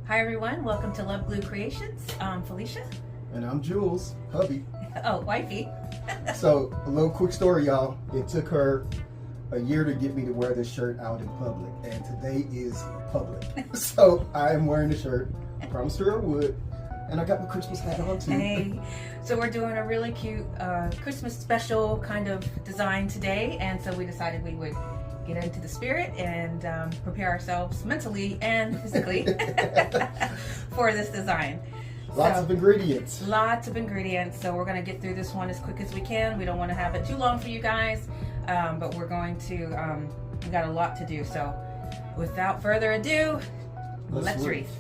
Hi everyone, welcome to Love Glue Creations. I'm Felicia. And I'm Jules, hubby. Oh, wifey. So, a little quick story, y'all. It took her a year to get me to wear this shirt out in public, and today is public. So, I am wearing the shirt. I promised her I would. And I got my Christmas hat on too. Hey, so we're doing a really cute Christmas special kind of design today, and so we decided we would get into the spirit and prepare ourselves mentally and physically for this design. Lots of ingredients. Lots of ingredients. So we're going to get through this one as quick as we can. We don't want to have it too long for you guys, but we're going to, we got a lot to do. So without further ado, let's wreath.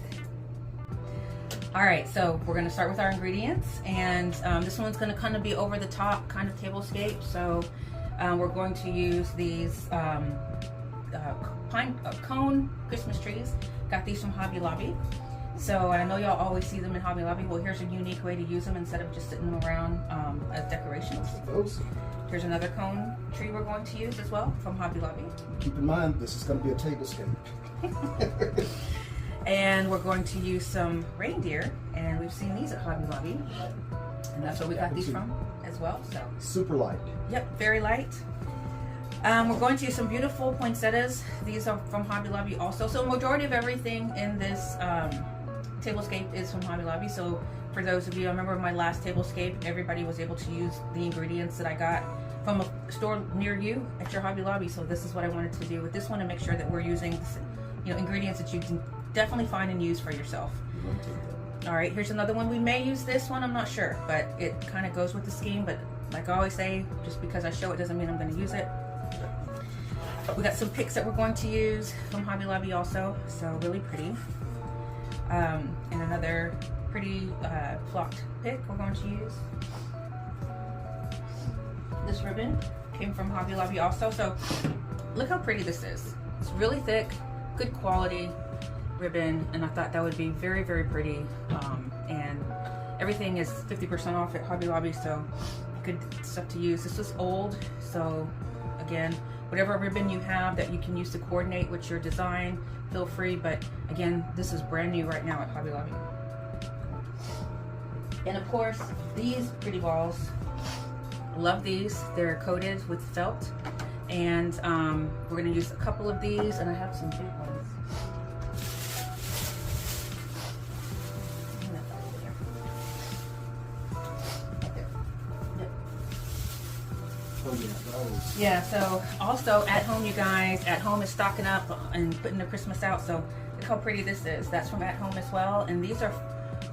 All right, so we're going to start with our ingredients, and this one's going to kind of be over the top kind of tablescape. So we're going to use these cone Christmas trees. Got these from Hobby Lobby. So I know y'all always see them in Hobby Lobby. Well, here's a unique way to use them instead of just sitting them around as decorations. Here's another cone tree we're going to use as well from Hobby Lobby. Keep in mind, this is going to be a tablescape. And we're going to use some reindeer, and we've seen these at Hobby Lobby, and that's where we got these from as well. So super light. Yep, very light. We're going to use some beautiful poinsettas. These are from Hobby Lobby also. So majority of everything in this tablescape is from Hobby Lobby. So for those of you, I remember my last tablescape, everybody was able to use the ingredients that I got from a store near you at your Hobby Lobby. So this is what I wanted to do with this one, and make sure that we're using, ingredients that you can definitely find and use for yourself. All right, here's another one. We may use this one, I'm not sure, but it kind of goes with the scheme. But like I always say, just because I show it doesn't mean I'm going to use it. We got some picks that we're going to use from Hobby Lobby also, so really pretty. And another pretty flocked pick we're going to use. This ribbon came from Hobby Lobby also, so look how pretty this is. It's really thick, good quality ribbon, and I thought that would be very, very pretty. And everything is 50% off at Hobby Lobby, so good stuff to use. This was old, so again, whatever ribbon you have that you can use to coordinate with your design, feel free. But again, this is brand new right now at Hobby Lobby. And of course, these pretty balls, love these. They're coated with felt, and we're going to use a couple of these, and I have some big ones. Yeah, so also at home, you guys, at home is stocking up and putting the Christmas out. So look how pretty this is. That's from At Home as well. And these are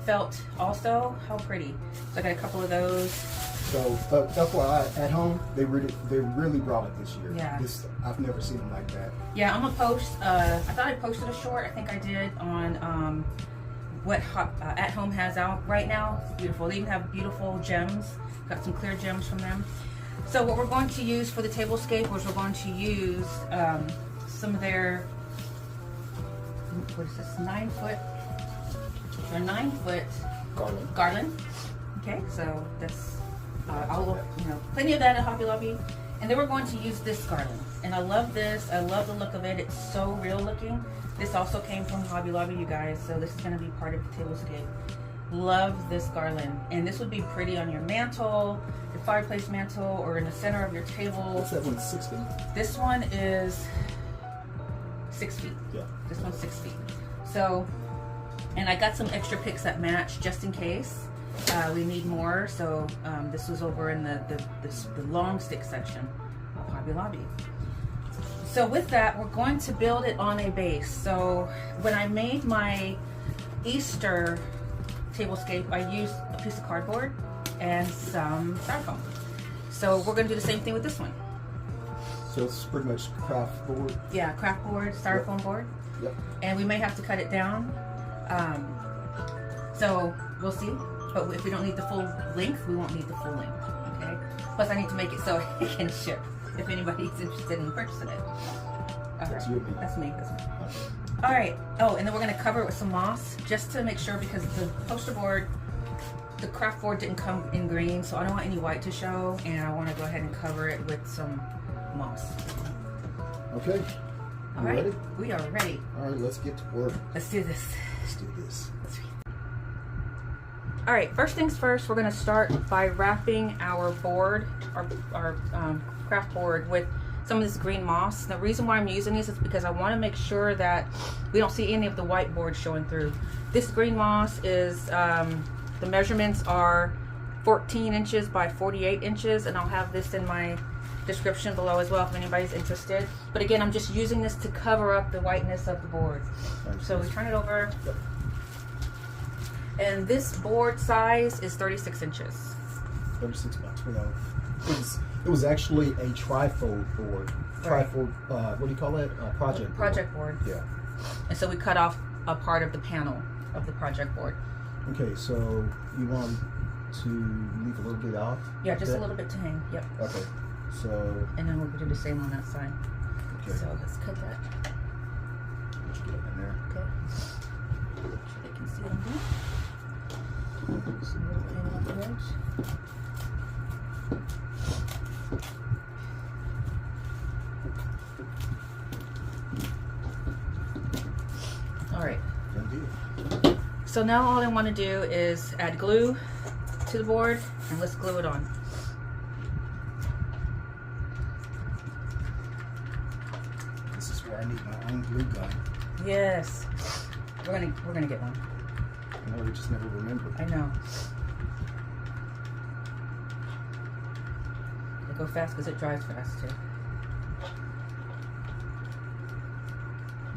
felt also. How pretty. So I got a couple of those. So FYI, At Home, they really brought it this year. Yeah. I've never seen them like that. Yeah, I'm gonna post. I thought I posted a short. I think I did on what At Home has out right now. It's beautiful. They even have beautiful gems. Got some clear gems from them. So what we're going to use for the tablescape is we're going to use some of their, what is this, 9-foot, or 9-foot garland. Okay, so that's plenty of that at Hobby Lobby. And then we're going to use this garland. And I love this. I love the look of it. It's so real looking. This also came from Hobby Lobby, you guys. So this is going to be part of the tablescape. Love this garland, and this would be pretty on your mantle, your fireplace mantle, or in the center of your table. What's that one, 6 feet? This one is 6 feet. Yeah. This one's 6 feet. So, and I got some extra picks that match just in case we need more. So this was over in the long stick section of Hobby Lobby. So with that, we're going to build it on a base. So when I made my Easter tablescape, I used a piece of cardboard and some styrofoam. So we're going to do the same thing with this one. So it's pretty much craft board? Yeah, craft board, styrofoam board. Yep. And we may have to cut it down. So we'll see. But if we don't need the full length, we won't need the full length. Okay. Plus I need to make it so it can ship if anybody's interested in purchasing it. That's you. That's me. That's me. All right. Oh, and then we're going to cover it with some moss just to make sure, because the poster board, the craft board didn't come in green, so I don't want any white to show, and I want to go ahead and cover it with some moss. Okay. All right. Ready? We are ready. All right, let's get to work. Let's do this. Let's do this. All right, first things first, we're gonna start by wrapping our board, our craft board, with some of this green moss. The reason why I'm using this is because I wanna make sure that we don't see any of the white board showing through. This green moss is, the measurements are 14 inches by 48 inches, and I'll have this in my description below as well if anybody's interested. But again, I'm just using this to cover up the whiteness of the board. So we turn it over. Yep. And this board size is 36 inches. 36 by 12. It was actually a trifold board. Trifold, what do you call it? Project board. Yeah. And so we cut off a part of the panel of the project board. Okay, so you want to leave a little bit off? Yeah, just a little bit to hang. Yep. Okay. So. And then we'll do the same on that side. Okay. So let's cut that. Let's get up in there. Okay. So they can see it on here. Just a little panel on the edge. All right. So now all I want to do is add glue to the board, and let's glue it on. This is where I need my own glue gun. Yes. We're gonna get one. I know, we just never remember. I know. They go fast because it dries fast too.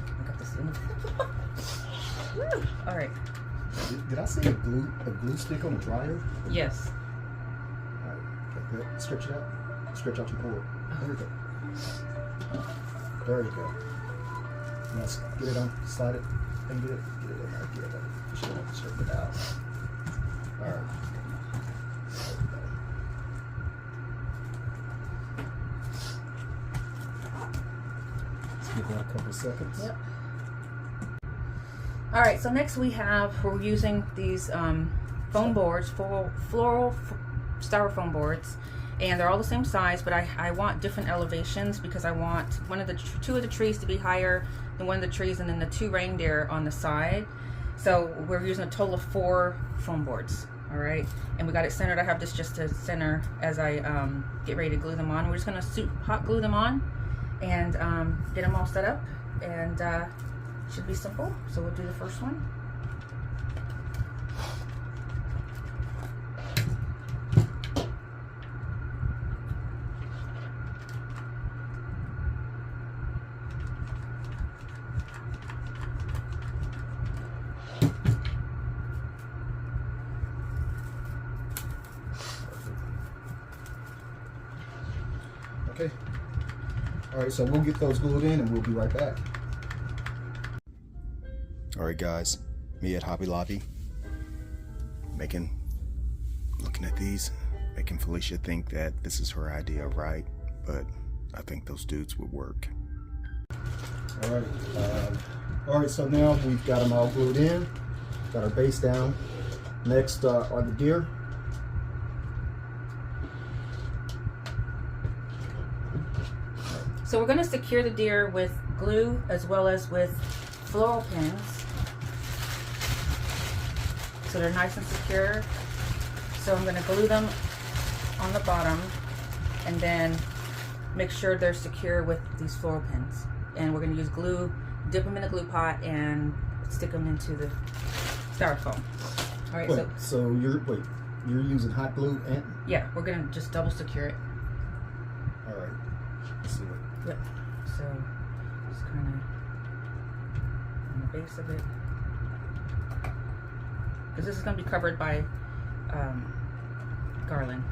I got this in. Woo! All right. Did I say a glue stick on a dryer? Yes. All right. Okay, good. Stretch it out. Stretch out your board. There we go. There you go. Now let's get it on. Slide it and get it in there. Get it in. You should have straighten it out. All right. Let's give that a couple of seconds. Yep. All right, so next we're using these foam boards, floral styrofoam boards, and they're all the same size, but I want different elevations because I want two of the trees to be higher than one of the trees, and then the 2 reindeer on the side. So we're using a total of 4 foam boards. All right, and we got it centered. I have this just to center as I get ready to glue them on. We're just gonna hot glue them on and get them all set up, and should be simple. So we'll do the first one. Okay. All right, so we'll get those glued in and we'll be right back. All right, guys, me at Hobby Lobby, looking at these, making Felicia think that this is her idea, right? But I think those dudes would work. All right, so now we've got them all glued in, got our base down. Next are the deer. So we're going to secure the deer with glue as well as with floral pins, so they're nice and secure. So I'm going to glue them on the bottom and then make sure they're secure with these floral pins. And we're going to use glue, dip them in a glue pot and stick them into the styrofoam. All right. So you're using hot glue and? Yeah, we're going to just double secure it. All right. Let's see what. Yep. So just kind of on the base of it, because this is going to be covered by garland.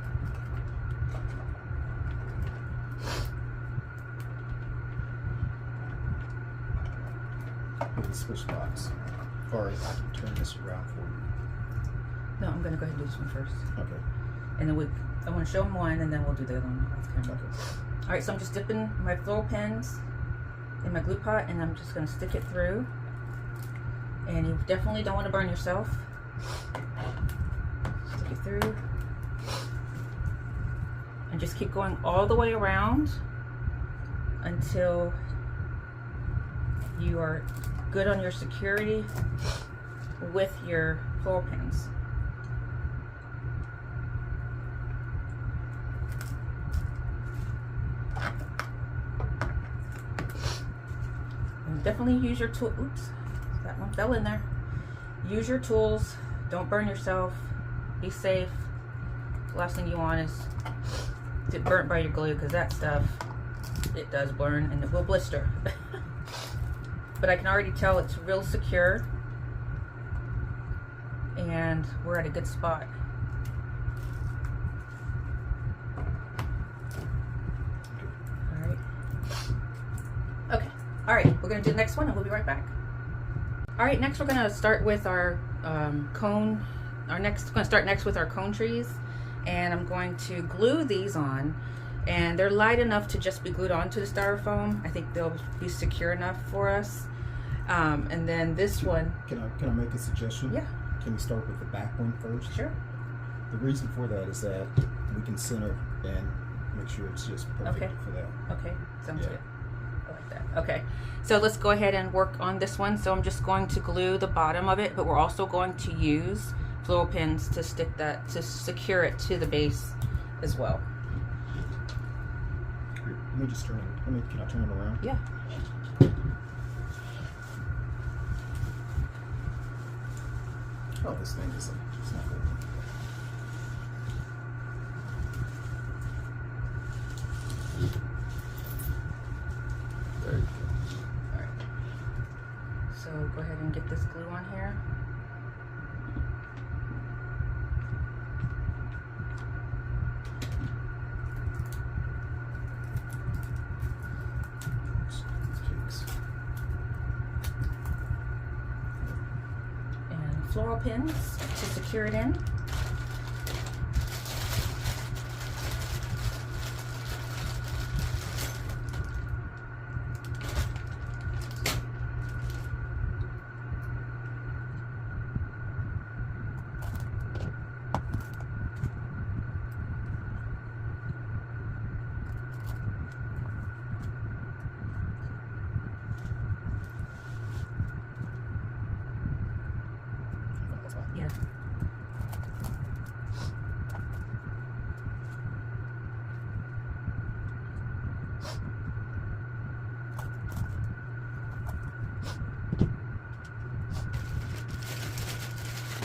Switch box. Or I can turn this around for you. No, I'm going to go ahead and do this one first. Okay. And then I want to show them one, and then we'll do the other one off camera. Okay. All right, so I'm just dipping my floral pins in my glue pot, and I'm just going to stick it through. And you definitely don't want to burn yourself. Stick it through. And just keep going all the way around until you are good on your security with your floral pins. And definitely use your tool. Oops, that one fell in there. Use your tools. Don't burn yourself. Be safe. The last thing you want is to get burnt by your glue, because that stuff, it does burn and it will blister. But I can already tell it's real secure and we're at a good spot. Alright. Okay. Alright, we're going to do the next one and we'll be right back. Alright, next we're going to start with our cone. We're going to start next with our cone trees. And I'm going to glue these on. And they're light enough to just be glued onto the styrofoam. I think they'll be secure enough for us. And then this one. Can I make a suggestion? Yeah. Can we start with the back one first? Sure. The reason for that is that we can center and make sure it's just perfect for that. Okay, sounds good. I like that. Okay, so let's go ahead and work on this one. So I'm just going to glue the bottom of it, but we're also going to use floral pins to stick that, to secure it to the base as well. Let me just turn it. Can I turn it around? Yeah. Oh, this thing is it's not good. There you go. All right. So go ahead and get this glue on here. Floral pins to secure it in. Yeah.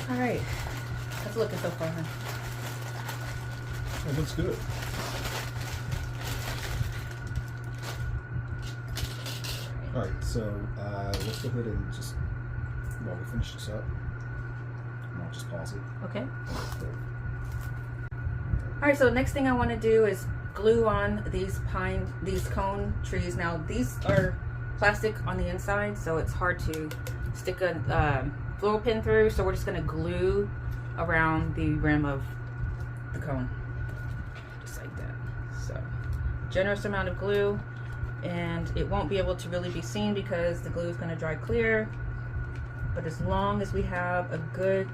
All right. How's it looking so far, huh? It looks good. All right, so let's go ahead and just, while we finish this up, I'll just pause it. Okay. All right, so the next thing I want to do is glue on these cone trees. Now these are plastic on the inside, so it's hard to stick a floral pin through. So we're just going to glue around the rim of the cone, just like that. So generous amount of glue, and it won't be able to really be seen because the glue is going to dry clear. But as long as we have a good.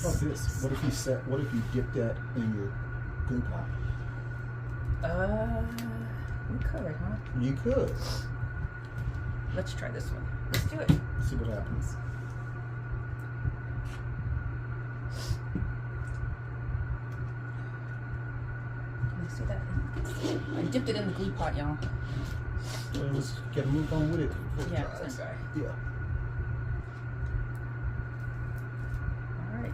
How about this? What if you dip that in your glue pot? We could, huh? You could. Let's try this one. Let's do it. See what happens. Can you see that? I dipped it in the glue pot, y'all. Well, let's get a move on with it. Yeah, it's gonna dry. Yeah. Alright.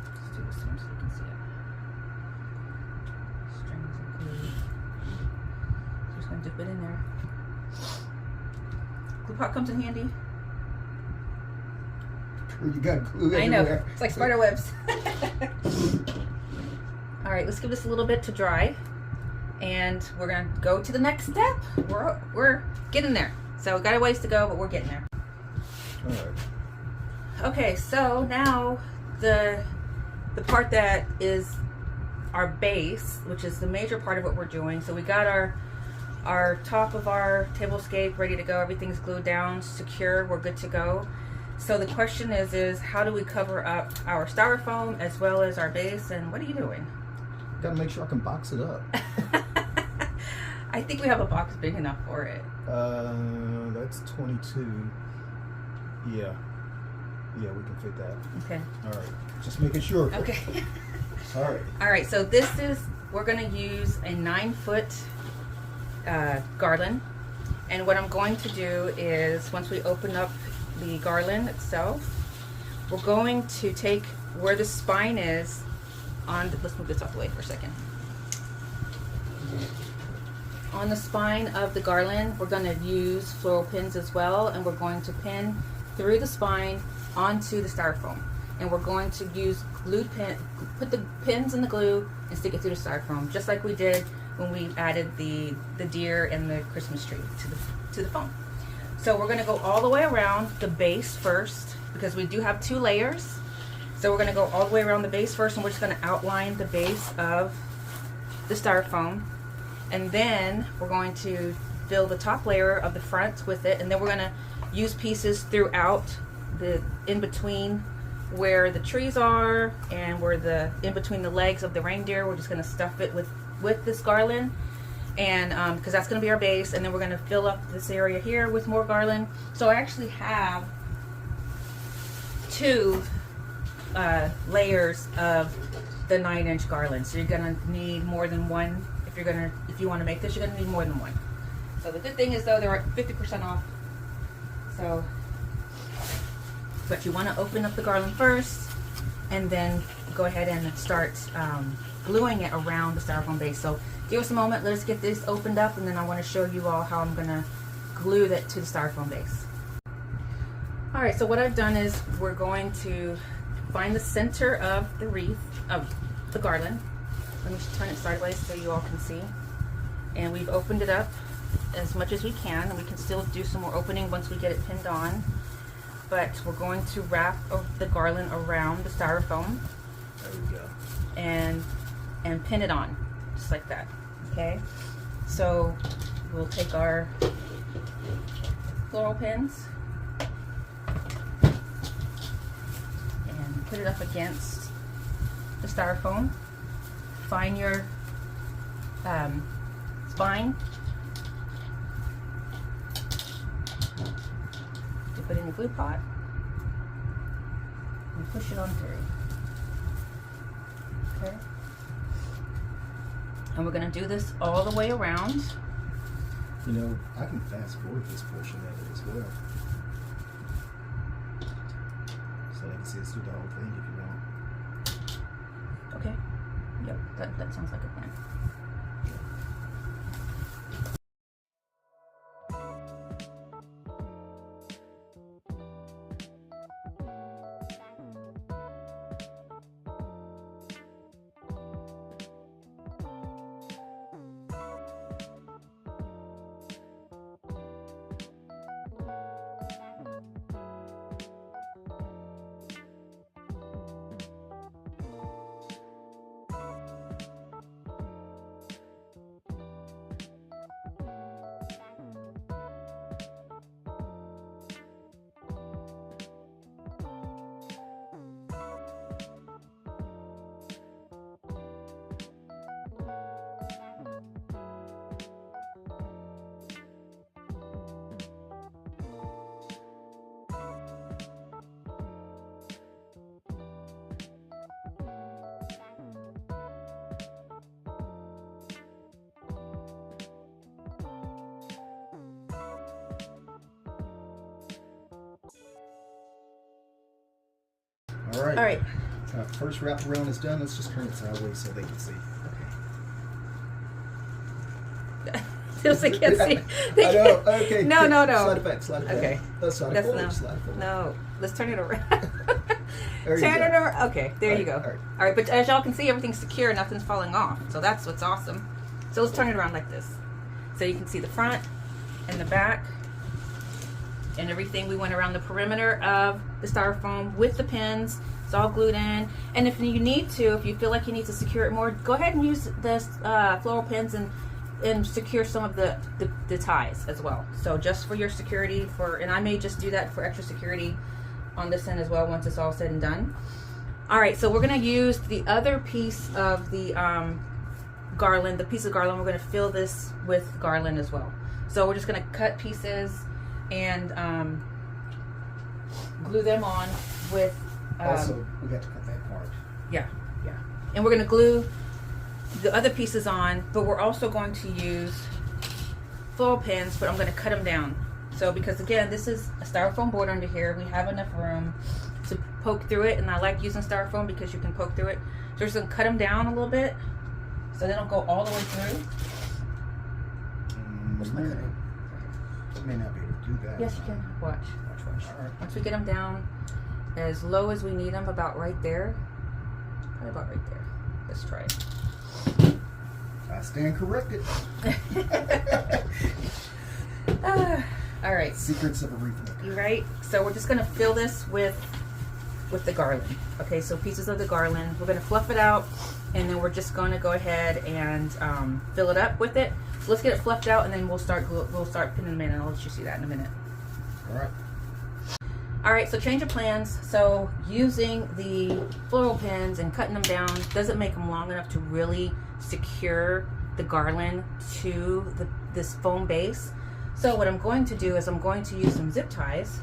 Let's do this one so you can see it. Strings of glue. So just gonna dip it in there. Glue pot comes in handy. You got glue I everywhere. know. It's like spider webs. Alright, let's give this a little bit to dry. And we're gonna go to the next step. We're getting there. So we got a ways to go, but we're getting there. Alright. Okay, so now the part that is our base, which is the major part of what we're doing. So we got our top of our tablescape ready to go. Everything's glued down, secure, we're good to go. So the question is how do we cover up our styrofoam as well as our base, and what are you doing? Gotta make sure I can box it up. I think we have a box big enough for it. That's 22. Yeah. Yeah, we can fit that. Okay. All right. Just making sure. Okay. All right. All right, so this is, we're gonna use a 9-foot garland. And what I'm going to do is, once we open up the garland itself, we're going to take where the spine is on, let's move this off the way for a second. On the spine of the garland, we're gonna use floral pins as well, and we're going to pin through the spine onto the styrofoam. And we're going to use glued pin, put the pins in the glue and stick it through the styrofoam, just like we did when we added the deer and the Christmas tree to the foam. So we're gonna go all the way around the base first, because we do have 2 layers. So we're gonna go all the way around the base first, and we're just gonna outline the base of the styrofoam. And then we're going to fill the top layer of the front with it, and then we're gonna use pieces throughout the in between where the trees are and where the in between the legs of the reindeer. We're just gonna stuff it with this garland, and because that's gonna be our base. And then we're gonna fill up this area here with more garland. So I actually have 2 layers of the 9-inch garland. So you're gonna need more than one. If you want to make this, you're gonna need more than one. So the good thing is, though, they're at 50% off. So, but you want to open up the garland first, and then go ahead and start gluing it around the styrofoam base. So give us a moment. Let's get this opened up, and then I want to show you all how I'm gonna glue that to the styrofoam base. All right. So what I've done is we're going to find the center of the wreath of the garland. Let me just turn it sideways so you all can see. And we've opened it up as much as we can, and we can still do some more opening once we get it pinned on. But we're going to wrap the garland around the styrofoam. There we go. And pin it on, just like that. Okay? So we'll take our floral pins and put it up against the styrofoam. Find your spine to put in the glue pot and push it on through. Okay. And we're going to do this all the way around. You know, I can fast forward this portion of it as well, so I can see us do the whole thing if you want. Okay. Yep, that sounds like a plan. All right. All right. First wrap around is done. Let's just turn it sideways so they can see. So they can't see. I know. Okay. No. Slide it back. Slide it back. Okay. Let's slide it That's forward. no. Slide it forward. No. Let's turn it around. There you Turn go. it around. Okay. There you go. All right. All right. But as y'all can see, everything's secure. Nothing's falling off. So that's what's awesome. So let's turn it around like this, so you can see the front and the back and everything. We went around the perimeter of the styrofoam with the pins. It's all glued in. And if you need to, if you feel like you need to secure it more, go ahead and use the floral pins and secure some of the ties as well. So just for your security, and I may just do that for extra security on this end as well once it's all said and done. All right, so we're gonna use the other piece of the garland, the piece of garland. We're gonna fill this with garland as well. So we're just gonna cut pieces and glue them on with. Also, we got to cut that part. Yeah, yeah. And we're going to glue the other pieces on, but we're also going to use floral pins, but I'm going to cut them down. So because again, this is a styrofoam board under here. We have enough room to poke through it, and I like using styrofoam because you can poke through it. So we're just going to cut them down a little bit so they don't go all the way through. Where's my cutting? You may not be able to do that. Yes, you can. Watch. All right. Once we get them down as low as we need them, about right there. Probably about right there. Let's try it. I stand corrected. All right. Secrets of a wreath maker. You right? So we're just going to fill this with the garland. Okay, so pieces of the garland. We're going to fluff it out, and then we're just going to go ahead and fill it up with it. So let's get it fluffed out, and then we'll start pinning them in, and I'll let you see that in a minute. All right. All right, so change of plans. So using the floral pins and cutting them down doesn't make them long enough to really secure the garland to this foam base. So what I'm going to do is I'm going to use some zip ties.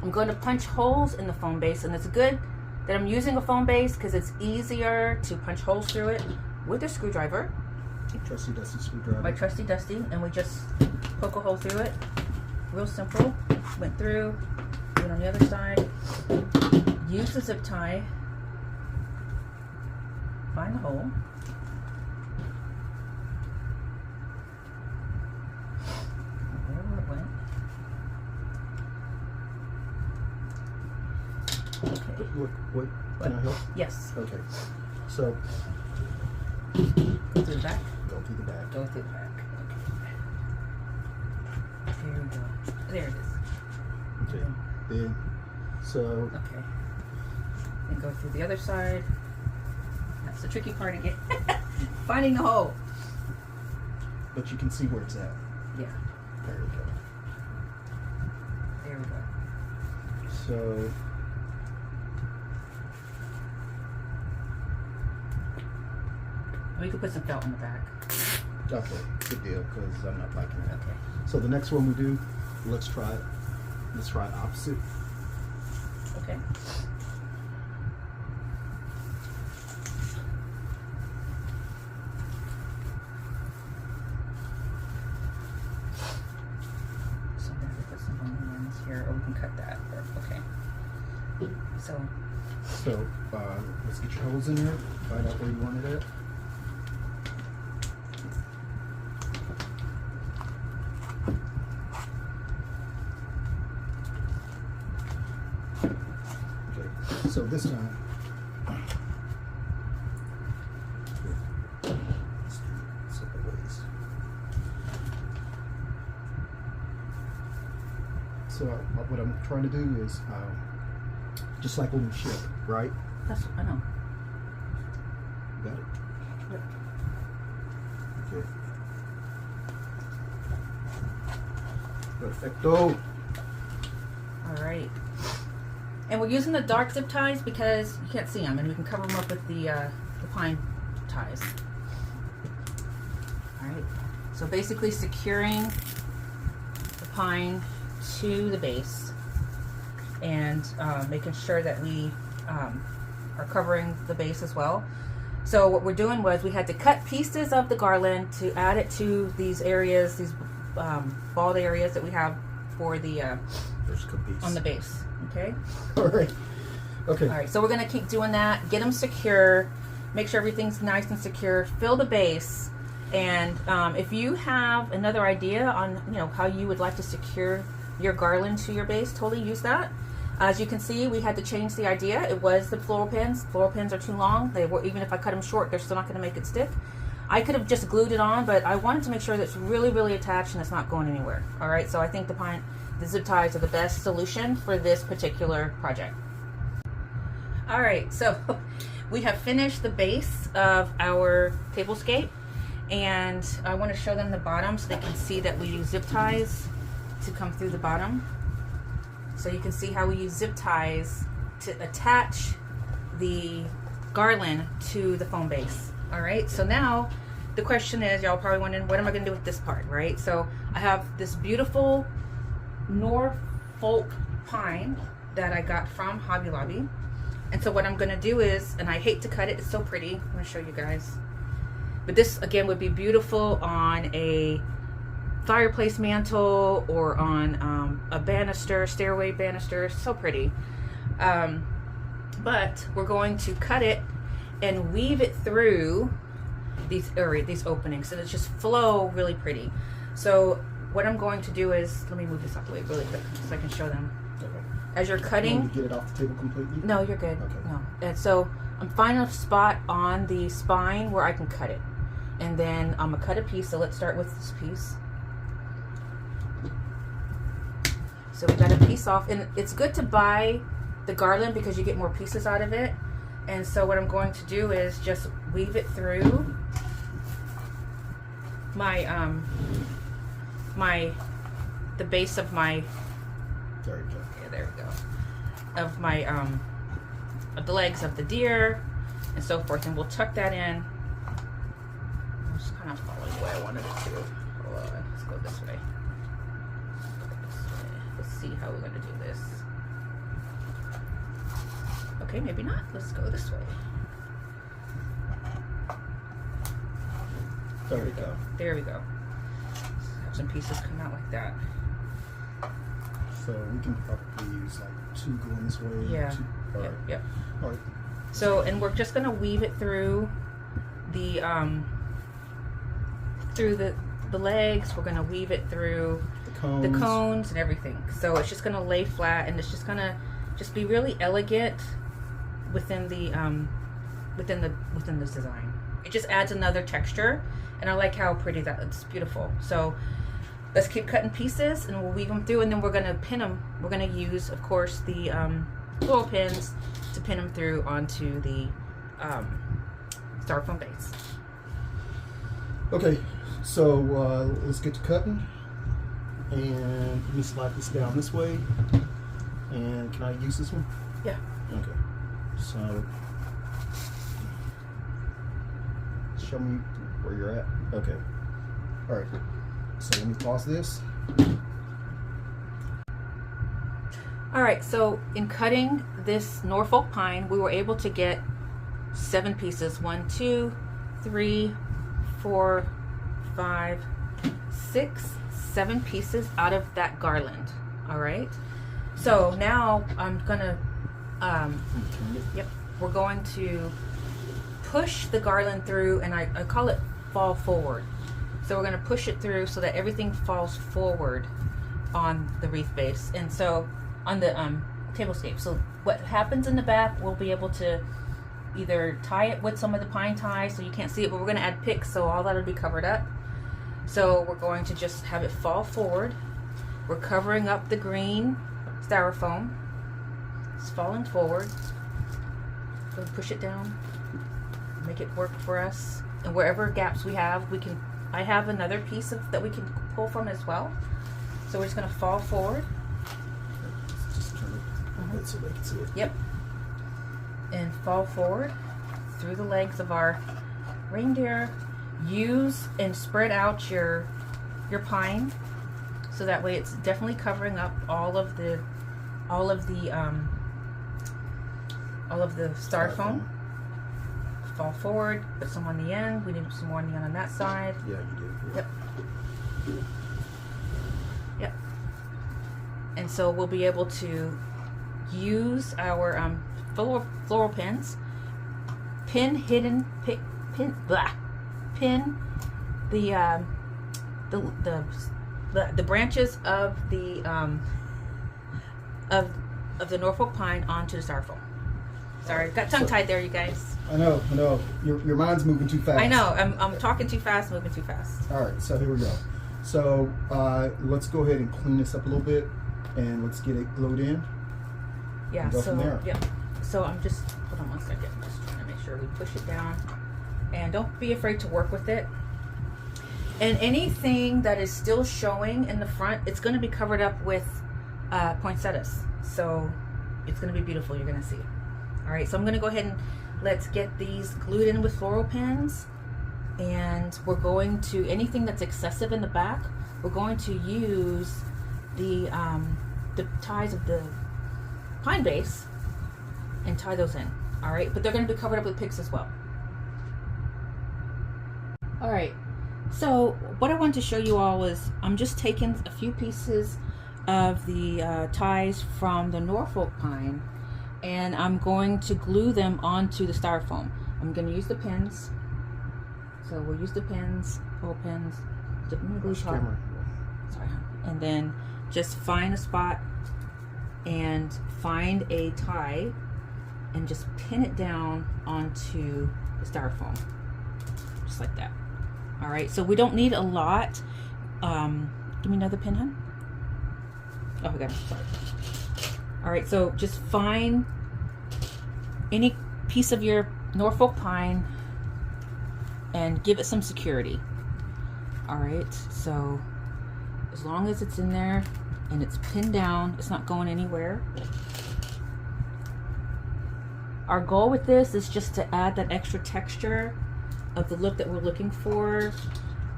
I'm going to punch holes in the foam base, and it's good that I'm using a foam base because it's easier to punch holes through it with a screwdriver. Trusty dusty screwdriver. My trusty dusty, and we just poke a hole through it. Real simple. Went through. Do it on the other side. Use the zip tie. Find the hole. Wherever it went. Okay. What? Can I help? Yes. Okay. So, Go through the back. go through the back. Go through the back. Okay. There we go. There it is. Okay. Then, so. Okay. And go through the other side. That's the tricky part again. Finding the hole. But you can see where it's at. Yeah. There we go. There we go. So. We could put some felt on the back. Okay, good deal, because I'm not liking that. Okay. So the next one we do, let's try opposite. Okay. So I'm gonna put some onions here, or we can cut that. Okay. So Let's get your holes in there. Find out where you want it at. Okay, so this time, let's do it separate ways. So what I'm trying to do is just like on the ship, right? that's I know. You got it? Yep. Okay. Perfecto. All right. And we're using the dark zip ties because you can't see them, and we can cover them up with the pine ties. All right. So basically securing the pine to the base, and making sure that we are covering the base as well. So what we're doing was we had to cut pieces of the garland to add it to these areas, these bald areas that we have for the on the base. Okay. All right. Okay. All right. So we're gonna keep doing that. Get them secure. Make sure everything's nice and secure. Fill the base. And if you have another idea on how you would like to secure your garland to your base, totally use that. As you can see, we had to change the idea. It was the floral pins. Floral pins are too long. They were, even if I cut them short, they're still not going to make it stick. I could have just glued it on, but I wanted to make sure that it's really, really attached and it's not going anywhere. All right, so I think the zip ties are the best solution for this particular project. All right, so we have finished the base of our tablescape, and I want to show them the bottom so they can see that we use zip ties to come through the bottom. So you can see how we use zip ties to attach the garland to the foam base. All right, so now the question is, y'all probably wondering, what am I gonna do with this part, right? So I have this beautiful Norfolk pine that I got from Hobby Lobby. And so what I'm going to do is, and I hate to cut it, it's so pretty. I'm going to show you guys. But this, again, would be beautiful on a fireplace mantle or on a banister, stairway banister. So pretty. But we're going to cut it and weave it through these openings, and it's just flow really pretty. So what I'm going to do is, let me move this out the way really quick so I can show them. Okay. As you're cutting, get it off the table completely? No, you're good. Okay. No, and so I'm finding a spot on the spine where I can cut it, and then I'm gonna cut a piece. So let's start with this piece. So we got a piece off, and it's good to buy the garland because you get more pieces out of it. And so what I'm going to do is just weave it through my the base of my, There you go. yeah, there we go, of my of the legs of the deer and so forth, and we'll tuck that in. I'm just kind of following the way I wanted it to. Hold on, let's go this way. Let's see how we're going to do this. Okay, maybe not. Let's go this way. There we go. There we go. Have some pieces come out like that. So we can probably use like 2 going this way. Yeah. 2. All right. Yep. All right. So, and we're just gonna weave it through the legs. We're gonna weave it through the cones and everything. So it's just gonna lay flat, and it's just gonna be really elegant within the design. It just adds another texture, and I like how pretty that. It's beautiful. So let's keep cutting pieces, and we'll weave them through, and then we're gonna pin them. We're gonna use, of course, the floral pins to pin them through onto the styrofoam base. Okay, so let's get to cutting, and let me slide this down this way. And can I use this one? Yeah. Okay. So show me where you're at. Okay. All right. So let me pause this. All right. So in cutting this Norfolk pine, we were able to get 7 pieces. 1, 2, 3, 4, 5, 6, 7 pieces out of that garland. All right. So now I'm gonna, yep, we're going to push the garland through, and I call it fall forward. So we're gonna push it through so that everything falls forward on the wreath base, and so on the tablescape. So what happens in the back, we'll be able to either tie it with some of the pine ties so you can't see it, but we're gonna add picks, so all that'll be covered up. So we're going to just have it fall forward. We're covering up the green styrofoam. It's falling forward. So push it down, make it work for us, and wherever gaps we have, I have another piece that we can pull from as well. So we're just going to fall forward. Just turn it a bit so they can see it. Yep. And fall forward through the legs of our reindeer. Use and spread out your pine, so that way it's definitely covering up all of the styrofoam. Fall forward, put some on the end. We need some more on the end on that side. Yeah, you do. Yep. Yep. And so we'll be able to use our floral pins, pin the branches of the Norfolk pine onto the styrofoam. Sorry, got tongue tied there, you guys. I know. Your mind's moving too fast. I know. I'm talking too fast, moving too fast. All right, so here we go. So let's go ahead and clean this up a little bit, and let's get it glued in. Yeah. Go from there. Yeah. So I'm just, hold on one second. I'm just trying to make sure we push it down, and don't be afraid to work with it. And anything that is still showing in the front, it's going to be covered up with poinsettias. So it's going to be beautiful. You're going to see. All right. So I'm going to go ahead and let's get these glued in with floral pins. And we're going to, anything that's excessive in the back, we're going to use the ties of the pine base and tie those in. All right, but they're going to be covered up with picks as well. All right, so what I wanted to show you all is I'm just taking a few pieces of the ties from the Norfolk pine, and I'm going to glue them onto the styrofoam. I'm going to use the pins. So we'll use the pins, old pins, dip them in the glue pot. Sorry. And then just find a spot and find a tie and just pin it down onto the styrofoam. Just like that. All right, so we don't need a lot. Give me another pin, hon. Oh, I got it. Sorry. All right, so just find any piece of your Norfolk pine and give it some security. All right, so as long as it's in there and it's pinned down, it's not going anywhere. Our goal with this is just to add that extra texture of the look that we're looking for,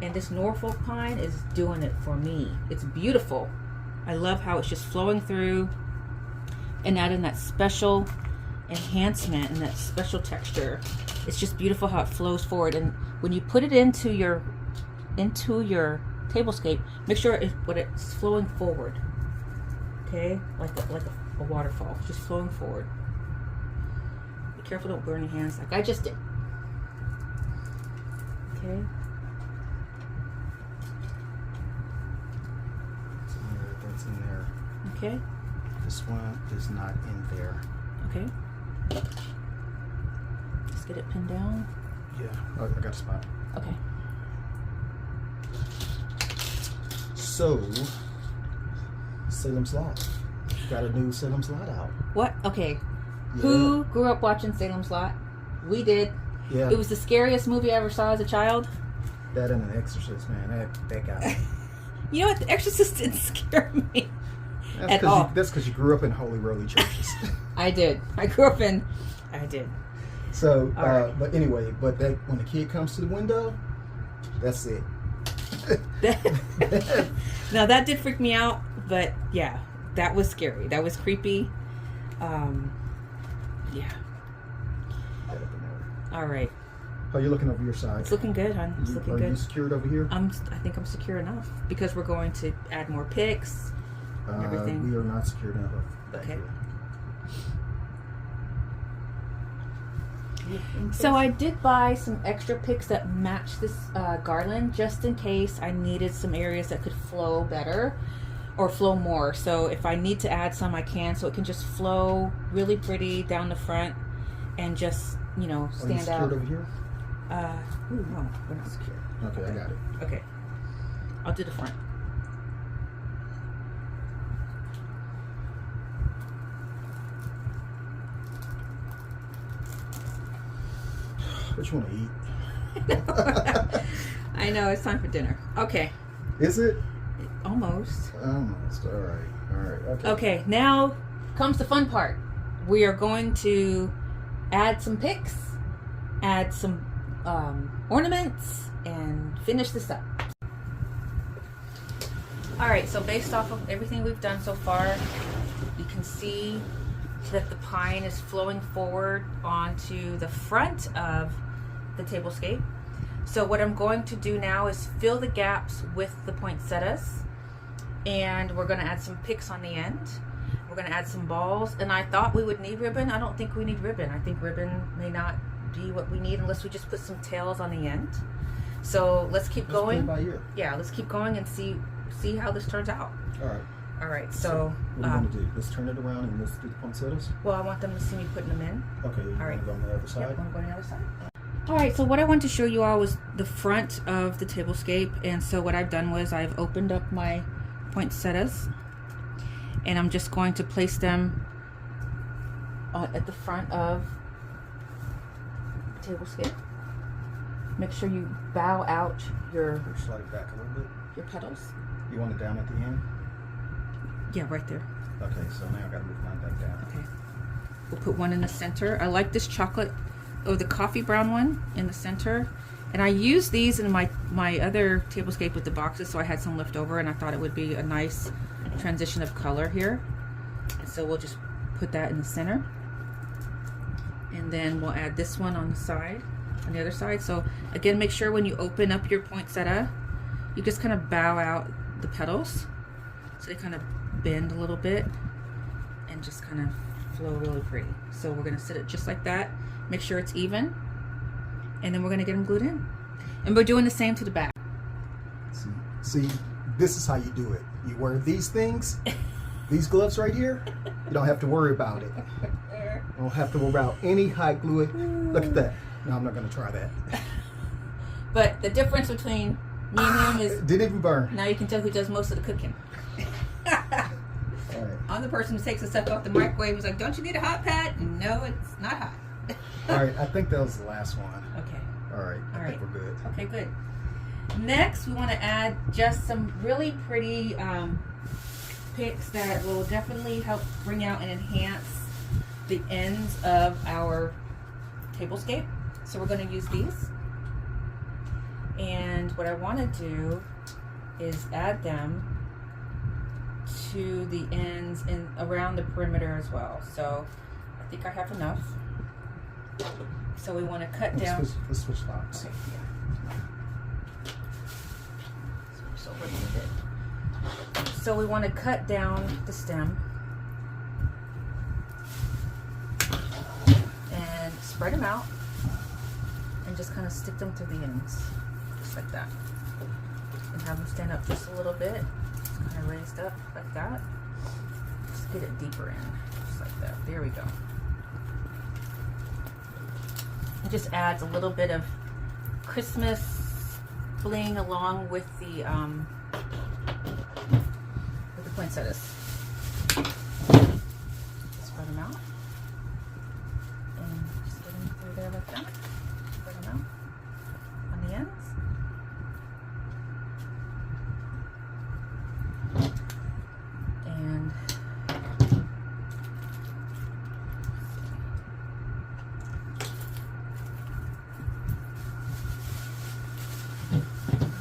and this Norfolk pine is doing it for me. It's beautiful. I love how it's just flowing through and adding that special enhancement and that special texture. It's just beautiful how it flows forward, and when you put it into your tablescape, make sure it's flowing forward. Okay, like a waterfall, just flowing forward. Be careful, don't burn your hands like I just did. Okay. That's in there. Okay. This one is not in there. Okay. Just get it pinned down. Yeah. Oh, I got a spot. Okay. So, Salem Slot. Got a new Salem Slot out. What? Okay. Yeah. Who grew up watching Salem Slot? We did. Yeah. It was the scariest movie I ever saw as a child. That and An Exorcist, man. That guy. You know what? The Exorcist didn't scare me That's at all. That's because you grew up in holy roly churches. I did. I grew up in. I did. So, right. but anyway, when the kid comes to the window, that's it. Now that did freak me out, but yeah, that was scary. That was creepy. Yeah. All right. Oh, you're looking over your side. It's looking good, hon. It's looking Are good. you secured over here? I think I'm secure enough because we're going to add more picks. Everything. We are not secured enough. Okay. So I did buy some extra picks that match this garland just in case I needed some areas that could flow better or flow more. So if I need to add some, I can, so it can just flow really pretty down the front and just, you know, stand Are you secured out. over here? No, we're not secure. Okay, I got it. Okay. I'll do the front. What you want to eat? I know, it's time for dinner. Okay. Is it? Almost. Almost. All right. All right. Okay. Okay, now comes the fun part. We are going to add some picks, add some ornaments, and finish this up. All right, so based off of everything we've done so far, you can see that the pine is flowing forward onto the front of the tablescape. So what I'm going to do now is fill the gaps with the poinsettias, and we're going to add some picks on the end. We're going to add some balls, and I thought we would need ribbon. I don't think we need ribbon. I think ribbon may not be what we need unless we just put some tails on the end. So let's keep going. By ear. Yeah, let's keep going and see how this turns out. All right. All right, so what are you going to do? Let's turn it around and let's do the poinsettias. well, I want them to see me putting them in. Okay. You All right. want to go on the other side? Yep, I'm going to the other side. All right, so what I wanted to show you all was the front of the tablescape, and so what I've done was I've opened up my poinsettias, and I'm just going to place them at the front of the tablescape. Make sure you bow out your Slide it back a little bit. petals. You want it down at the end? Yeah, right there. Okay, so now I got to move mine back down. Okay. We'll put one in the center. I like this chocolate, or the coffee brown one in the center. And I used these in my other tablescape with the boxes, so I had some left over, and I thought it would be a nice transition of color here. And so we'll just put that in the center. And then we'll add this one on the side, on the other side. So again, make sure when you open up your poinsettia, you just kind of bow out the petals so they kind of bend a little bit and just kind of flow really pretty. So we're gonna sit it just like that. Make sure it's even, and then we're gonna get them glued in. And we're doing the same to the back. See, this is how you do it. You wear these things, these gloves right here, you don't have to worry about it. You don't have to worry about any hot glue. Look at that. No, I'm not gonna try that. But the difference between me and him is, didn't even burn. now you can tell who does most of the cooking. All right. I'm the person who takes the stuff off the microwave. Who's like, don't you need a hot pad? No, it's not hot. All right, I think that was the last one. Okay. All right, I think we're good. Okay, good. Next, we want to add just some really pretty picks that will definitely help bring out and enhance the ends of our tablescape. So we're going to use these. And what I want to do is add them to the ends and around the perimeter as well. So I think I have enough. So we want to cut down. Let's switch spots. Okay, yeah. So we're good. So we want to cut down the stem and spread them out and just kind of stick them to the ends, just like that. And have them stand up just a little bit, just kind of raised up like that. Just get it deeper in, just like that. There we go. It just adds a little bit of Christmas bling along with the poinsettias. Spread them out and just get them through there like that. Spread them out on the ends. And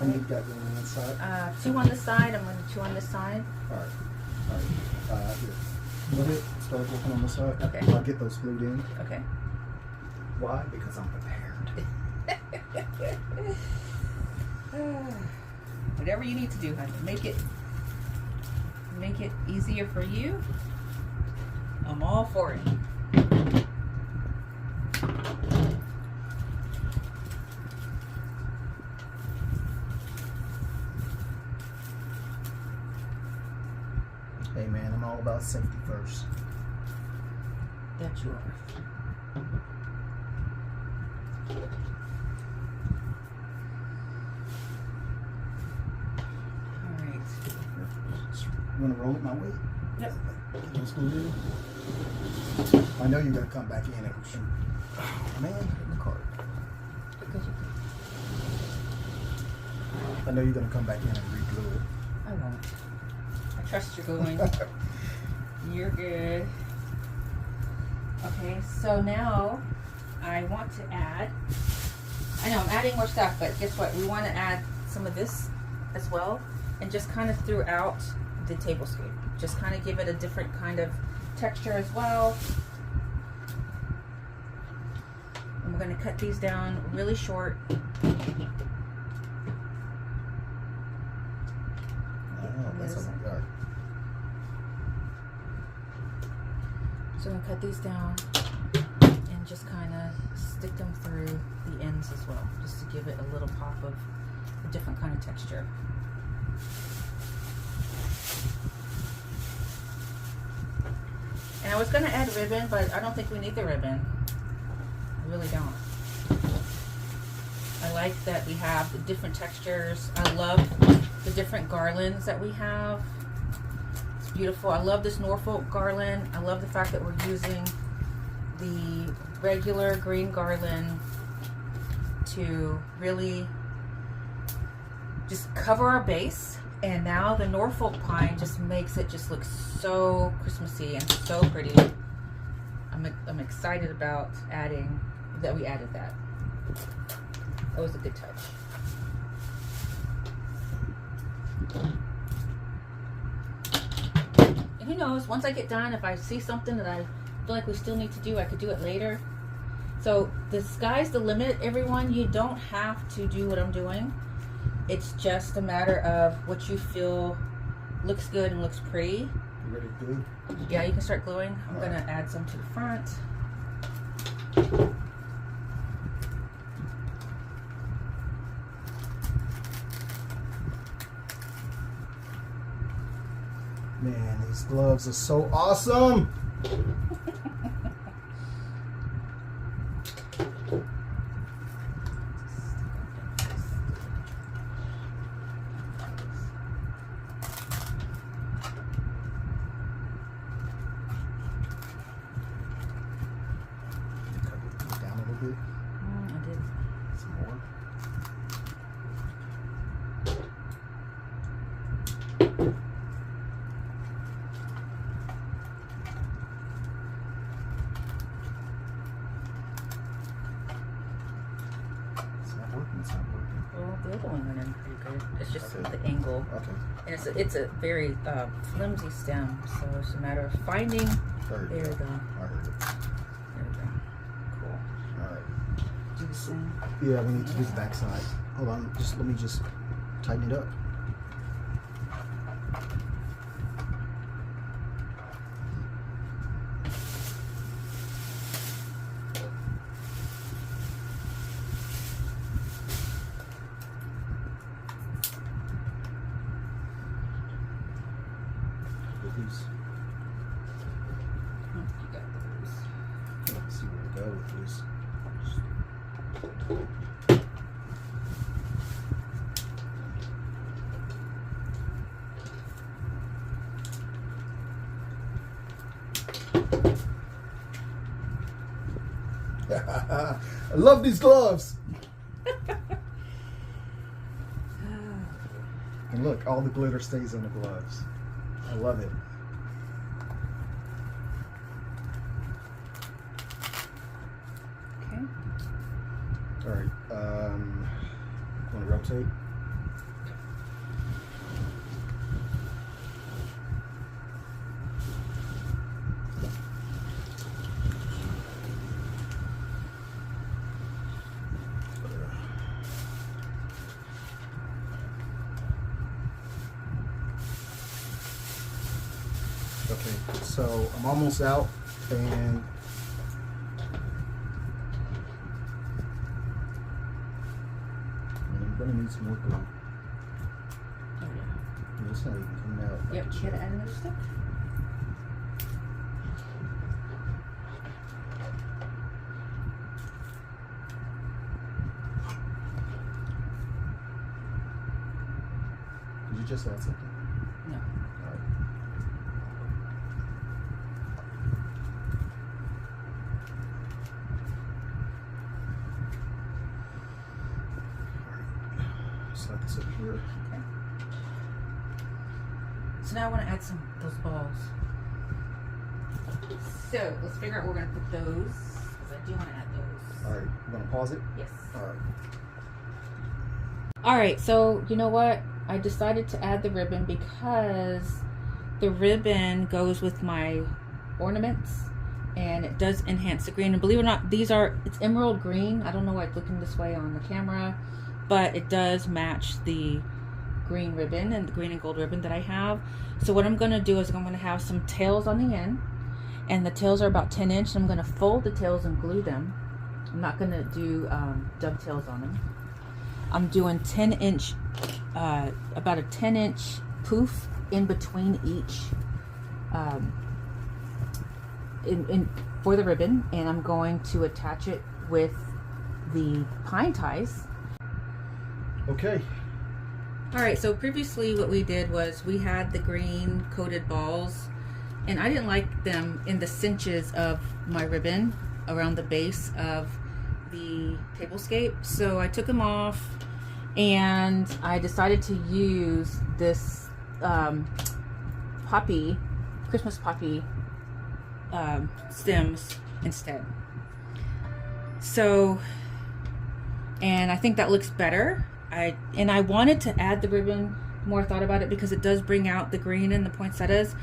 And you've got one on the side? 2 on this side. I'm going to 2 on this side. All right. Here. Go ahead. Start working on the side. Okay. I'll get those glued in. Okay. Why? Because I'm prepared. Whatever you need to do, honey. Make it easier for you. I'm all for it. Hey man, I'm all about safety first. That you are. All right. You want to roll it my way? Yep. Get those glued in. I know you're gonna come back in and shoot. Oh, man, in the cart. I know you're gonna come back in and re-glue it. I won't. I trust you're going. You're good. Okay, so now I want to add, I know I'm adding more stuff, but guess what? We want to add some of this as well, and just kind of throughout the tablescape. Just kind of give it a different kind of texture as well. And we're going to cut these down really short. So I'm going to cut these down and just kind of stick them through the ends as well, just to give it a little pop of a different kind of texture. And I was going to add ribbon, but I don't think we need the ribbon. I really don't. I like that we have the different textures. I love the different garlands that we have. It's beautiful. I love this Norfolk garland. I love the fact that we're using the regular green garland to really just cover our base. And now the Norfolk pine just makes it just look so Christmassy and so pretty. I'm excited about adding that. We added that. That was a good touch. And who knows, once I get done, if I see something that I feel like we still need to do, I could do it later. So the sky's the limit, everyone. You don't have to do what I'm doing. It's just a matter of what you feel looks good and looks pretty. You ready to glue? Yeah, you can start gluing. I'm gonna add some to the front. Man, these gloves are so awesome. Down a little bit. I did. Some more. It's not working. Well, the other one went in pretty good. It's just Okay. the angle. Okay. And it's a very flimsy stem, so it's a matter of finding. There There we go. I heard it. There we go. Cool. All right. Do the same. Yeah, we need to do the back side. Hold on. Let me tighten it up. These. You got those. Let's see where to go with this. I love these gloves. And look, all the glitter stays on the gloves. I love it. Okay. All right. Want to rotate? Okay, so I'm almost out, and I'm gonna need some more glue. Oh, yeah. It's not even coming out. Yep, you gotta add another step. Did you just add something? No. All right. Slide this over here. Okay. So now I want to add those balls. So let's figure out where we're going to put those, because I do want to add those. All right, you want to pause it? Yes. All right. All right, so you know what? I decided to add the ribbon because the ribbon goes with my ornaments and it does enhance the green. And believe it or not, it's emerald green. I don't know why it's looking this way on the camera, but it does match the green ribbon and the green and gold ribbon that I have. So what I'm going to do is I'm going to have some tails on the end, and the tails are about 10 inch. I'm going to fold the tails and glue them. I'm not going to do dovetails on them. I'm doing 10 inch, about a 10 inch poof in between each for the ribbon, and I'm going to attach it with the pine ties. Okay. All right, so previously what we did was we had the green coated balls, and I didn't like them in the cinches of my ribbon around the base of the tablescape, so I took them off and I decided to use this Christmas poppy stems instead. So, and I think that looks better. I wanted to add the ribbon, more thought about it, because it does bring out the green and the poinsettias.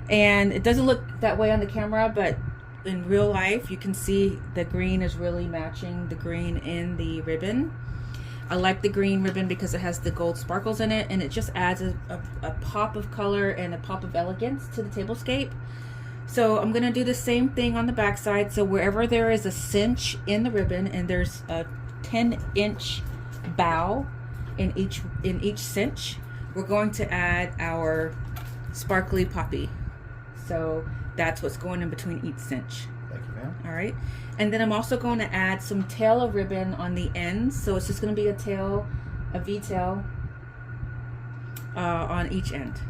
And it doesn't look that way on the camera, but in real life, you can see the green is really matching the green in the ribbon. I like the green ribbon because it has the gold sparkles in it, and it just adds a pop of color and a pop of elegance to the tablescape. So I'm gonna do the same thing on the back side. So wherever there is a cinch in the ribbon and there's a 10-inch bow in each cinch, we're going to add our sparkly poppy. So that's what's going in between each cinch. Thank you, ma'am. All right. And then I'm also going to add some tail of ribbon on the ends. So it's just going to be a tail, a V-tail on each end.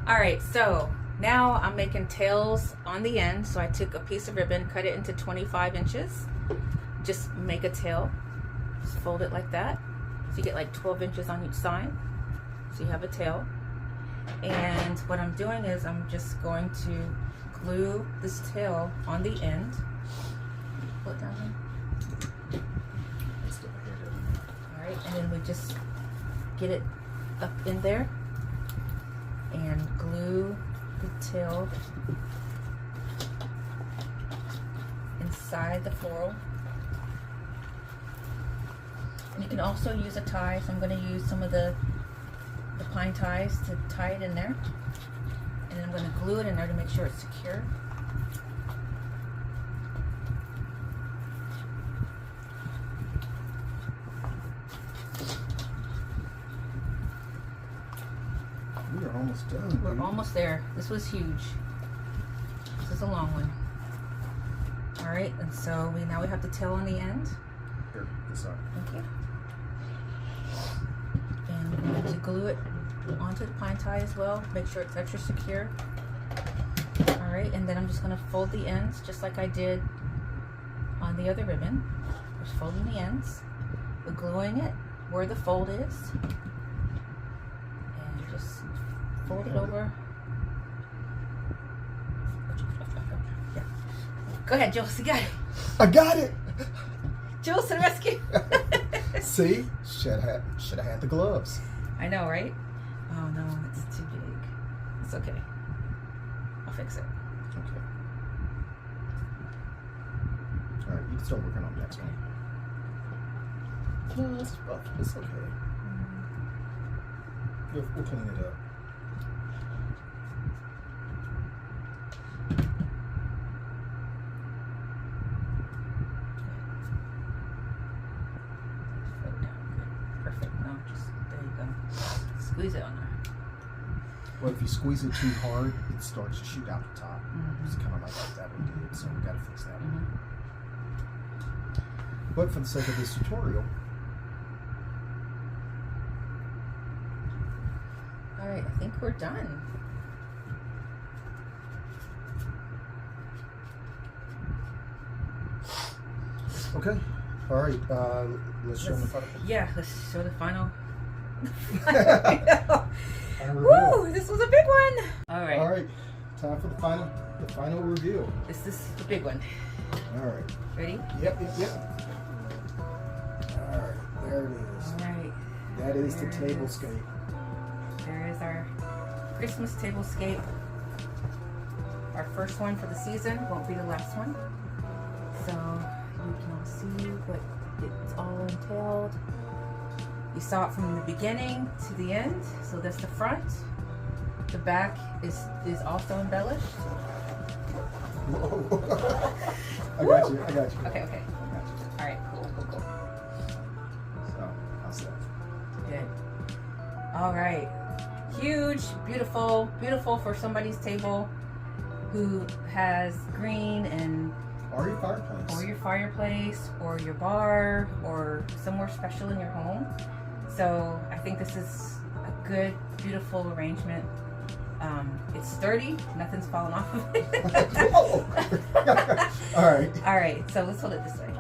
All right. So now I'm making tails on the end. So I took a piece of ribbon, cut it into 25 inches. Just make a tail. Just fold it like that. So you get like 12 inches on each side. So you have a tail. And what I'm doing is I'm just going to glue this tail on the end. Pull it down there. All right, and then we just get it up in there and glue the tail inside the floral. And you can also use a tie, so I'm going to use some of the pine ties to tie it in there. And then I'm going to glue it in there to make sure it's secure. We are almost done. We're almost there. This was huge. This is a long one. All right, and so now we have the tail on the end. Here, this side. Okay. And we're going to glue it onto the pine tie as well. Make sure it's extra secure. All right, and then I'm just going to fold the ends just like I did on the other ribbon. Just folding the ends. We're gluing it where the fold is. And just fold it over. Yeah. Go ahead, Jules. You got it. I got it. Jules to the rescue. See? Should have had the gloves. I know, right? Oh no, it's too big. It's okay. I'll fix it. Okay. All right, you can start working on the next one. No, it's rough. It's okay. We'll clean it up. Perfect. No, just there you go. Squeeze it on there. Well, if you squeeze it too hard, it starts to shoot out the top. It's kind of like that one did, so we got to fix that one. But for the sake of this tutorial, all right, I think we're done. okay. All right, let's show them the final. Yeah, let's show the final. Final Woo! reveal. This was a big one. All right. All right, time for the final reveal. This is the big one. All right. Ready? Yep. All right, there it is. All right. That is the There it is. tablescape. There is our Christmas tablescape. Our first one for the season. Won't be the last one. So you can all see what it's all entailed. You saw it from the beginning to the end. So that's the front. The back is also embellished. Whoa. I got you. Okay. I got you. All right. Cool. So, how's that? Good. All right. Huge, beautiful for somebody's table who has green and Or your fireplace. or your fireplace or your bar or somewhere special in your home. So I think this is a good, beautiful arrangement. It's sturdy, nothing's falling off of it. All right. All right, so let's hold it this way. There you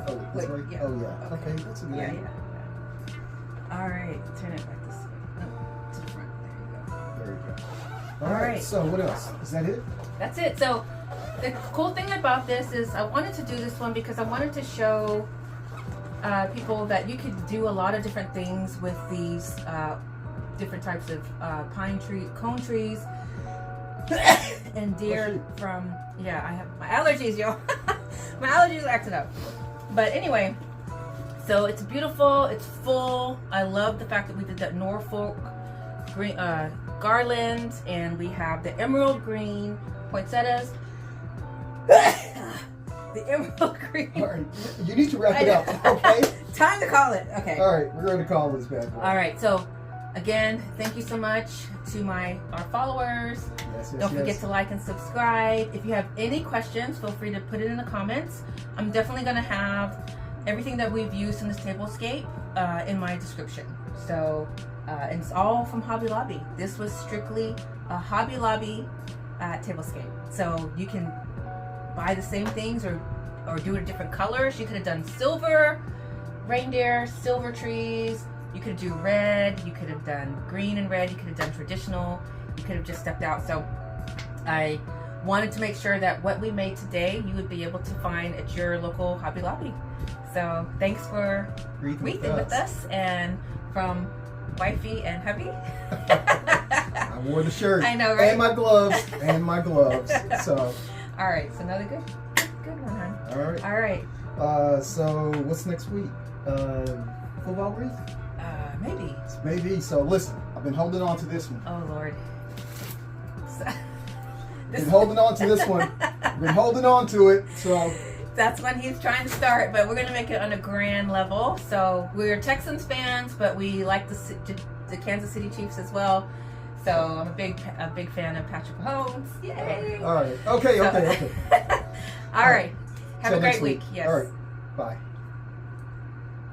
go. Oh, this way? Yeah. Oh, yeah. Okay, that's a good Yeah, idea. yeah. All right, turn it back this way. No, to the front. There you go. There you go. All All right. right. So what else? Is that it? That's it. So the cool thing about this is I wanted to do this one because I wanted to show people that you could do a lot of different things with these different types of cone trees. and deer from, yeah, I have my allergies, y'all. My allergies are acting up. But anyway, so it's beautiful, it's full. I love the fact that we did that Norfolk green garland, and we have the emerald green poinsettias. The emerald green. All right, you need to wrap it up, okay? Time to call it. Okay. All right, we're going to call this bad boy. All right, so again, thank you so much to our followers. Don't forget to like and subscribe. If you have any questions, feel free to put it in the comments. I'm definitely going to have everything that we've used in this tablescape in my description. So, and it's all from Hobby Lobby. This was strictly a Hobby Lobby tablescape. So you can buy the same things or do it in different colors. You could have done silver reindeer, silver trees. You could do red. You could have done green and red. You could have done traditional. You could have just stepped out. So I wanted to make sure that what we made today you would be able to find at your local Hobby Lobby. So thanks for wreathing with us, and from wifey and hubby. I wore the shirt. I know, right? And my gloves. And my gloves. So. All right. So another good one, hon. All right. All right. So what's next week? Football wreath? Maybe. Maybe. So listen, I've been holding on to this one. Oh Lord. Been holding on to this one. Been holding on to it. So. That's when he's trying to start, but we're going to make it on a grand level. So we're Texans fans, but we like the Kansas City Chiefs as well. So I'm a big fan of Patrick Mahomes. Yay! All right. Okay. All right. Have a great week. Yes. All right. Bye.